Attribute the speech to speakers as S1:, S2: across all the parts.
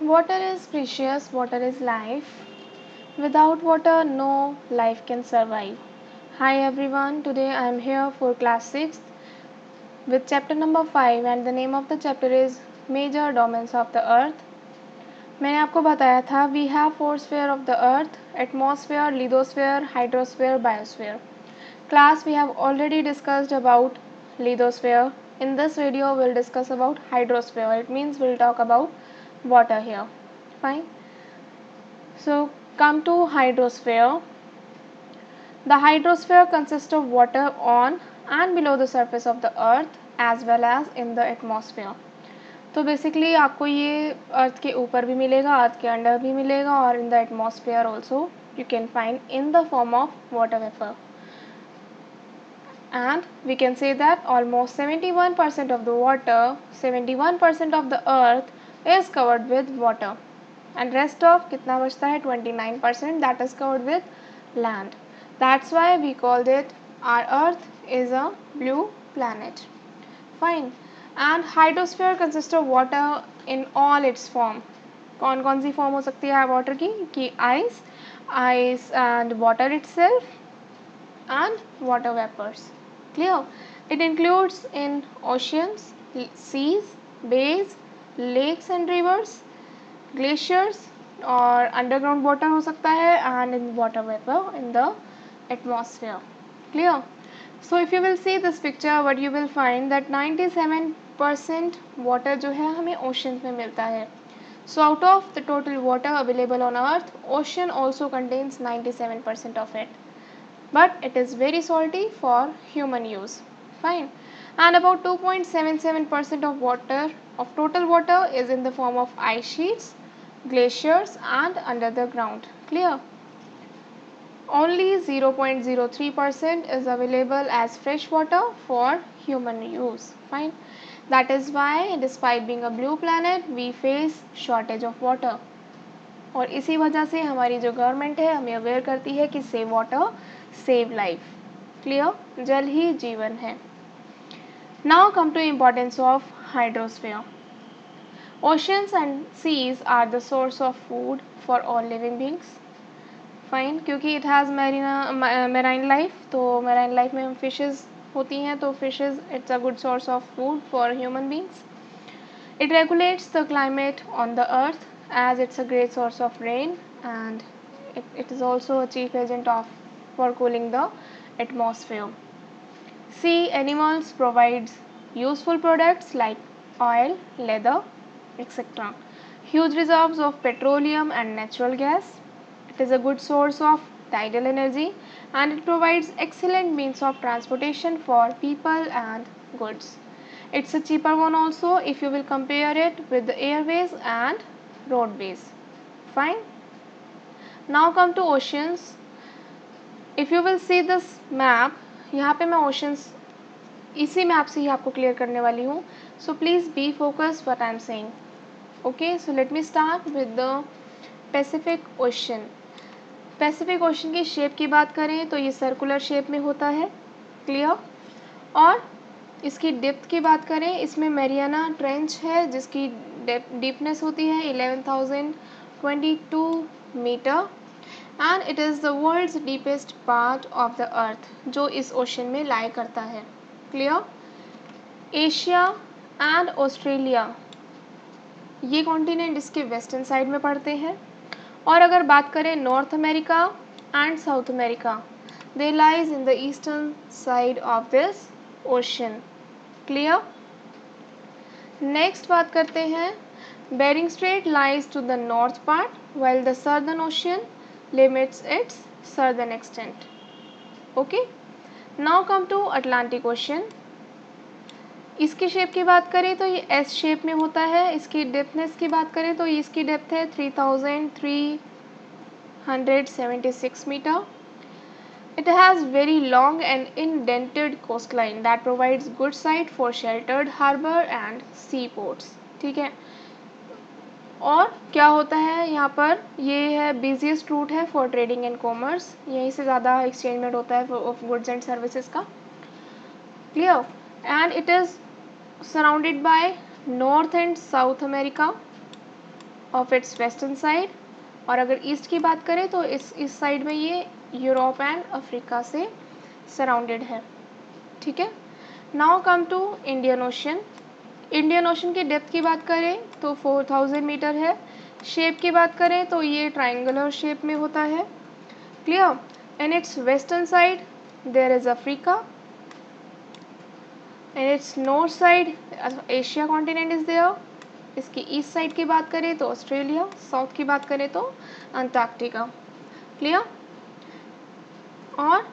S1: Water is precious, water is life. Without water, no life can survive. Hi everyone, today I am here for class 6 with chapter number 5 and the name of the chapter is Major Domains of the Earth. मैंने आपको बताया था we have four spheres of the earth, atmosphere, lithosphere, hydrosphere, biosphere. Class we have already discussed about lithosphere. In this video we'll discuss about hydrosphere. It means we'll talk about water here. Fine. So come to hydrosphere. The hydrosphere consists of water on and below the surface of the earth as well as in the atmosphere. तो basically आपको ये अर्थ के ऊपर भी मिलेगा, अर्थ के under भी मिलेगा और in the atmosphere also you can find in the form of water vapour. And we can say that almost 71% of the water, 71% of the earth is covered with water and rest of कितना बचता है 29% that is covered with land. That's why we called it our earth is a blue planet. Fine. And hydrosphere consists of water in all its form. कौन कौन सी form हो सकती है water की कि ice, ice and water itself and water vapors. Clear? It includes in oceans, seas, bays, lakes and rivers, glaciers और underground water हो सकता है and in water vapor in the atmosphere. Clear? So if you will see this picture, what you will find that 97% water जो है हमें oceans में मिलता है. So out of the total water available on earth, ocean also contains 97% of it. But it is very salty for human use. Fine. And about 2.77% of water, of total water is in the form of ice sheets, glaciers and under the ground. Clear? Only 0.03% is available as fresh water for human use. Fine. That is why despite being a blue planet, we face shortage of water. और इसी वजह से हमारी जो government है हमें aware करती है कि save water save life. Clear? जल ही जीवन है. Now come to importance of hydrosphere. Oceans and seas are the source of food for all living beings. Fine. क्योंकि इट हैज़ मेराइन लाइफ, तो मेराइन लाइफ में फिशेज होती हैं, तो fishes it's a good source of food for human beings. It regulates the climate on the earth as it's a great source of rain and it is also a chief agent for cooling the atmosphere. Sea animals provides useful products like oil, leather, etc. Huge reserves of petroleum and natural gas. It is a good source of tidal energy and it provides excellent means of transportation for people and goods. It's a cheaper one also if you will compare it with the airways and roadways. Fine. Now come to oceans. If you will see this map, यहाँ पे मैं oceans इसी map से ही आपको clear करने वाली हूँ. So please be focused what I am saying. Okay, so let me start with the Pacific Ocean. Pacific Ocean की शेप की बात करें तो ये सर्कुलर शेप में होता है. क्लियर? और इसकी डेप्थ की बात करें, इसमें मैरियाना ट्रेंच है जिसकी डीपनेस होती है 11,022 metre and it is the world's deepest part of the earth जो इस ओशन में लाई करता है. क्लियर? एशिया एंड ऑस्ट्रेलिया ये कॉन्टिनेंट इसके वेस्टर्न साइड में पड़ते हैं. और अगर बात करें North America and South America, they lies in the eastern side of this ocean. Clear? Next बात करते हैं Bering Strait lies to the north part while the southern ocean limits its southern extent. Okay, now come to Atlantic Ocean. इसकी shape की बात करें तो ये S shape में होता है. इसकी डेप्थनेस की बात करें तो इसकी डेप्थ है 3,376 metre. It has very long and indented coastline that provides good site for sheltered harbor and seaports. ठीक है. और क्या होता है यहाँ पर, ये है बिजिएस्ट रूट है फॉर ट्रेडिंग एंड कॉमर्स. यहीं से ज़्यादा एक्सचेंजमेंट होता है ऑफ गुड्स एंड सर्विसेज का. Clear? And it is surrounded by north and South America of its western side, और अगर ईस्ट की बात करें तो इस साइड में ये यूरोप एंड अफ्रीका से सराउंडेड है। ठीक है, now come to Indian Ocean. Indian Ocean की डेप्थ की बात करें तो 4000 मीटर है। शेप की बात करें तो ये ट्रायंगुलर शेप में होता है। Clear? In its western side there is Africa, in its north side Asia continent is there. इसकी ईस्ट साइड की बात करें तो ऑस्ट्रेलिया, साउथ की बात करें तो अंटार्कटिका। क्लियर? और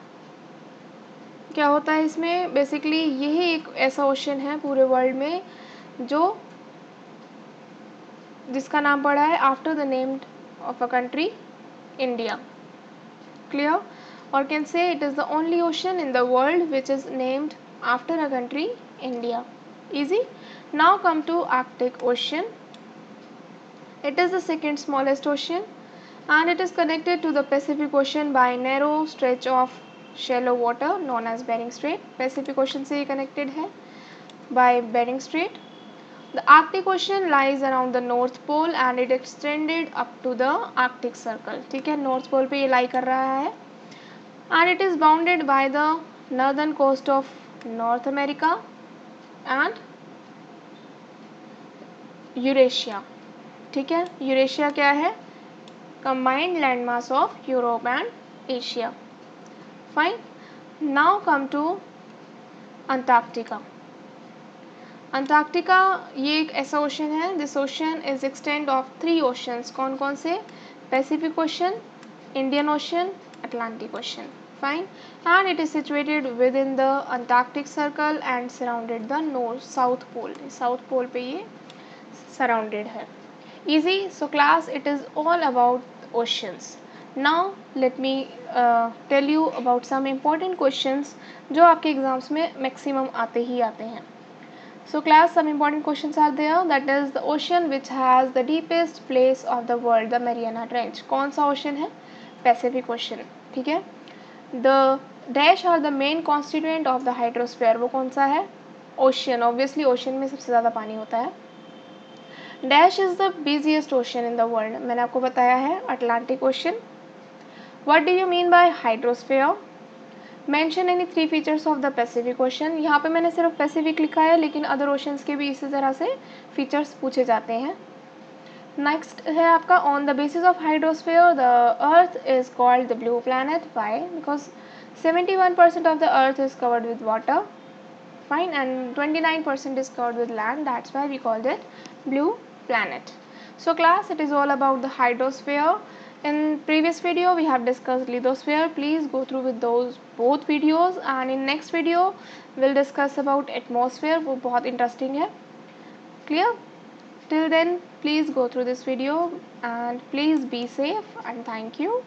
S1: क्या होता है इसमें, बेसिकली यही एक ऐसा ओशन है पूरे वर्ल्ड में जो जिसका नाम पड़ा है after the name of a country India. Clear? और can say it is the only ocean in the world which is named after a country India. Easy? Now come to Arctic Ocean. It is the second smallest ocean and it is connected to the Pacific Ocean by a narrow stretch of shallow water known as Bering Strait. Pacific Ocean से connected है by Bering Strait. The Arctic Ocean lies around the North Pole and it extended up to the Arctic Circle. ठीक है, North Pole पे ये lie कर रहा है and it is bounded by the northern coast of North America and Eurasia. ठीक है, Eurasia क्या है, combined land mass of Europe and Asia. Fine, now come to Antarctica. Antarctica ये एक ऐसा ओशन है, this ocean is extend of 3 oceans. कौन कौन से? Pacific Ocean, Indian Ocean, Atlantic Ocean. Fine, and it is situated within the Antarctic circle and surrounded the North South Pole. South Pole पे ये surrounded है। Easy? So class, it is all about oceans. Now let me tell you about some important questions जो आपके exams में maximum आते ही आते हैं। So class, some important questions are there, that is the ocean which has the deepest place of the world, the Mariana Trench. कौन सा ocean है? Pacific ocean. ठीक है, the dash are the main constituent of the hydrosphere, वो कौन सा है? Ocean. Obviously ocean में सबसे ज़्यादा पानी होता है। Dash is the busiest ocean in the world, मैंने आपको बताया है Atlantic ocean. What do you mean by hydrosphere? Mention any 3 features of the Pacific ocean. यहाँ पे मैंने सिर्फ पैसिफिक लिखा है, लेकिन अदर ओशंस के भी इसी तरह से फीचर्स पूछे जाते हैं। नेक्स्ट है आपका, on the basis of hydrosphere the earth is called the blue planet. Why? Because 71% of the earth is covered with water, fine, and 29% is covered with land, that's why we called it blue planet. So class, it is all about the hydrosphere. In previous video we have discussed lithosphere, please go through with those both videos, and in next video we'll discuss about atmosphere, वो बहुत interesting है। Clear? Till then please go through this video and please be safe and thank you.